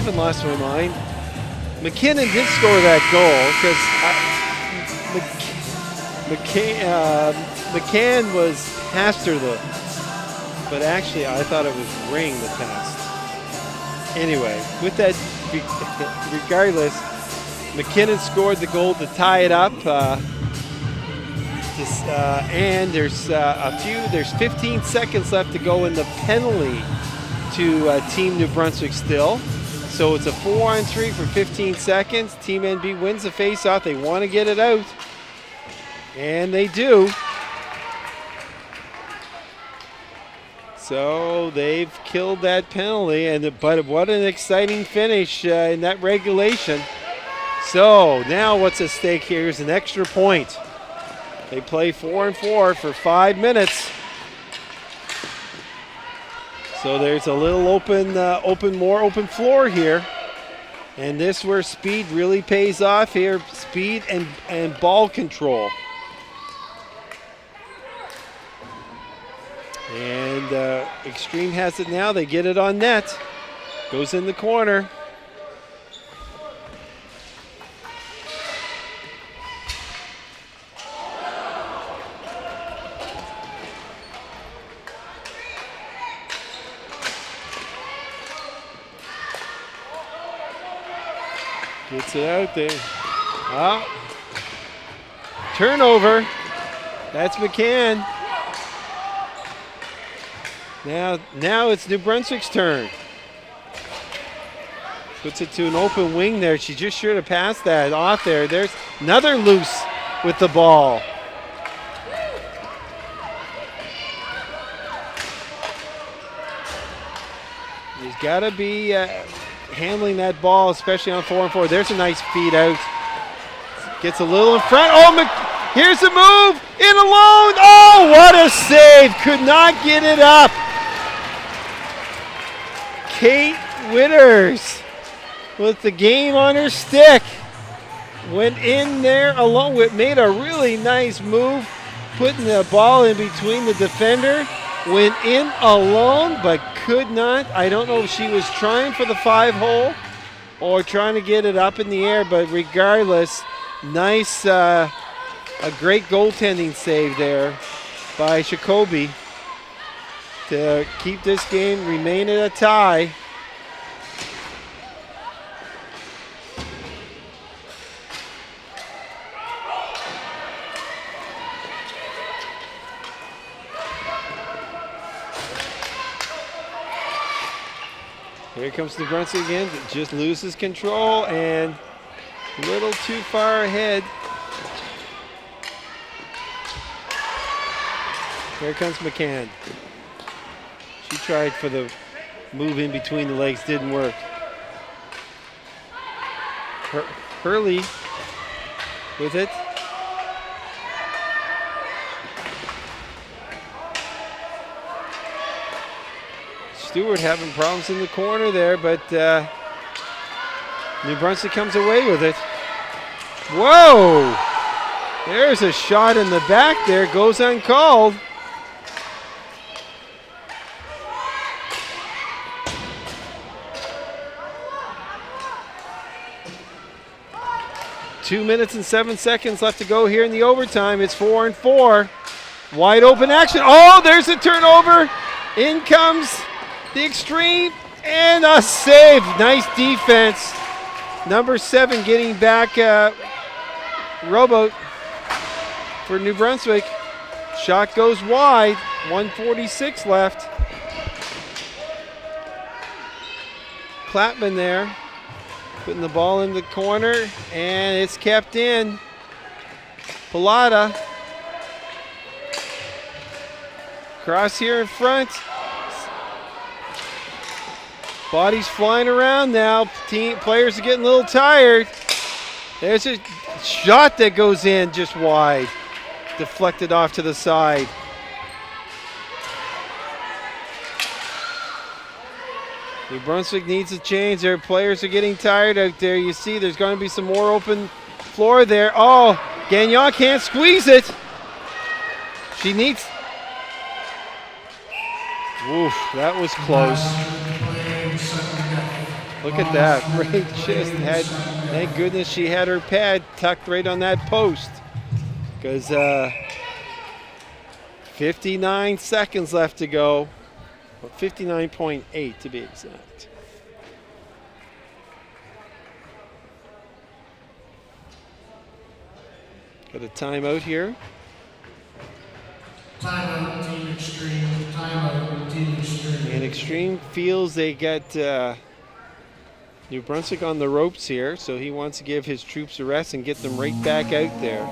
haven't lost my mind. McKinnon did score that goal because McCann was past her, but actually I thought it was Ring that passed. Anyway, with that, regardless, McKinnon scored the goal to tie it up. And there's 15 seconds left to go in the penalty to Team New Brunswick still. So it's a 4-on-3 for 15 seconds. Team NB wins the face-off. They want to get it out. And they do. So they've killed that penalty. But what an exciting finish in that regulation. So now what's at stake here is an extra point. They play 4-on-4 for 5 minutes. So there's a little more open floor here. And this is where speed really pays off here. Speed and ball control. And Xtreme has it now. They get it on net. Goes in the corner. Gets it out there. Ah. Turnover. That's McCann. Now it's New Brunswick's turn. Puts it to an open wing there. She just should have passed that off there. There's another loose with the ball. He's got to be handling that ball, especially on 4-on-4. There's a nice feed out. Gets a little in front. Oh, here's the move. In alone. Oh, what a save. Could not get it up. Kate Witters with the game on her stick. Went in there alone. Made a really nice move, putting the ball in between the defender. Went in alone, but could not. I don't know if she was trying for the 5-hole or trying to get it up in the air, but regardless, nice, a great goaltending save there by Jacoby to keep this game remain at a tie. Here comes New Brunswick again. Just loses control and a little too far ahead. Here comes McCann. She tried for the move in between the legs, didn't work. Hurley with it. Stewart having problems in the corner there, but New Brunswick comes away with it. Whoa! There's a shot in the back there, goes uncalled. Two minutes and 7 seconds left to go here in the overtime. It's 4-on-4. Wide open action. Oh, there's a turnover. In comes the Xtreme and a save. Nice defense. Number 7 getting back rowboat for New Brunswick. Shot goes wide. 1:46 left. Clapman there. Putting the ball in the corner, and it's kept in. Pilata. Cross here in front. Bodies flying around now. Players are getting a little tired. There's a shot that goes in just wide. Deflected off to the side. New Brunswick needs a change. Their players are getting tired out there. You see there's going to be some more open floor there. Oh, Gagnon can't squeeze it. She needs... Oof, that was close. Look at that. Ray just had, thank goodness she had her pad tucked right on that post. Because 59 seconds left to go. Well, 59.8 to be exact. Got a timeout here. Timeout, Team Xtreme. Timeout, Team Xtreme. And Xtreme feels they get New Brunswick on the ropes here, so he wants to give his troops a rest and get them right back out there.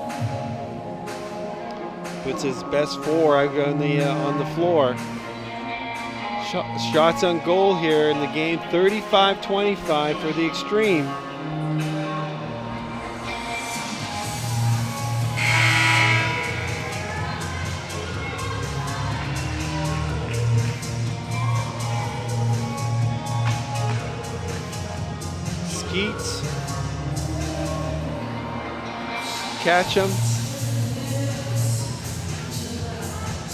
Puts his best four out on the floor. Shots on goal here in the game, 35-25 for the Xtreme. Skeets, Catchum,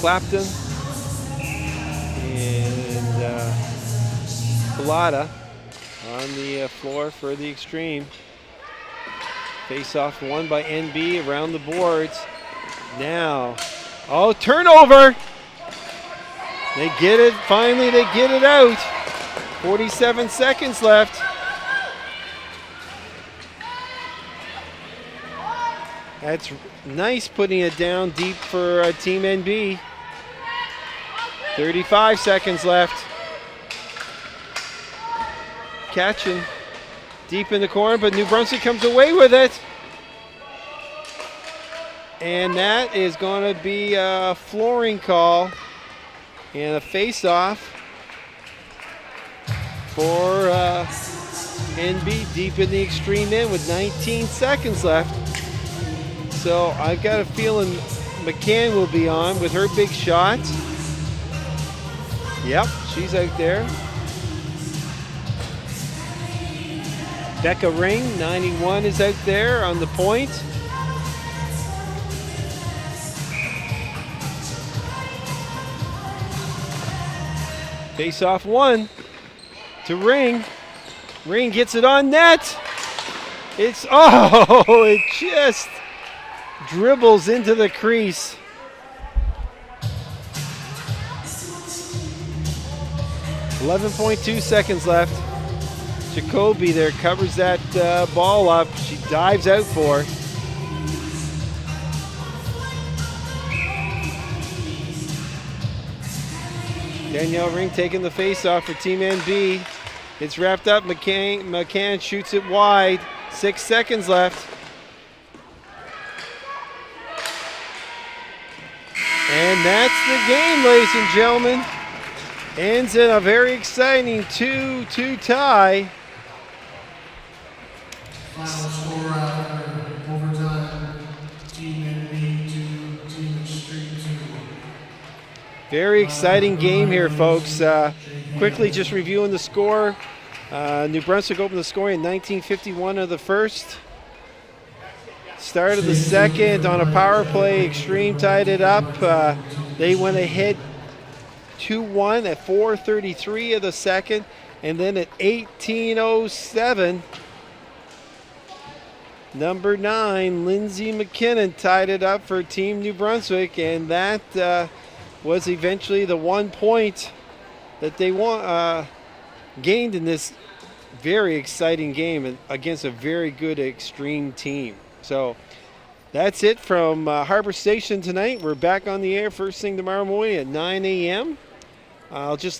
Clapton, and Pilata on the floor for the Xtreme. Face off won by NB around the boards. Now, oh, turnover! They get it, finally they get it out. 47 seconds left. That's nice putting it down deep for Team NB. 35 seconds left. Catching deep in the corner, but New Brunswick comes away with it. And that is going to be a flooring call and a face-off for NB deep in the Xtreme end with 19 seconds left. So I got a feeling McCann will be on with her big shot. Yep, she's out there. Becca Ring, 91, is out there on the point. Face off one to Ring. Ring gets it on net. It's, oh, it just dribbles into the crease. .2 seconds left. Jacoby there covers that ball up. She dives out for it. Danielle Ring taking the face off for Team NB. It's wrapped up. McCann shoots it wide. 6 seconds left. And that's the game, ladies and gentlemen. Ends in a very exciting 2-2 tie. Final score after overtime, Team NB 2, Team Xtreme 2. Very exciting game here, folks. Quickly just reviewing the score. New Brunswick opened the scoring in 1951 of the first. Start of the second on a power play, Xtreme tied it up. They went ahead 2-1 at 4:33 of the second, and then at 18:07, number 9, Lindsay McKinnon tied it up for Team New Brunswick, and that was eventually the 1 point that they gained in this very exciting game against a very good Xtreme team. So that's it from Harbor Station tonight. We're back on the air first thing tomorrow morning at 9 a.m. I'll just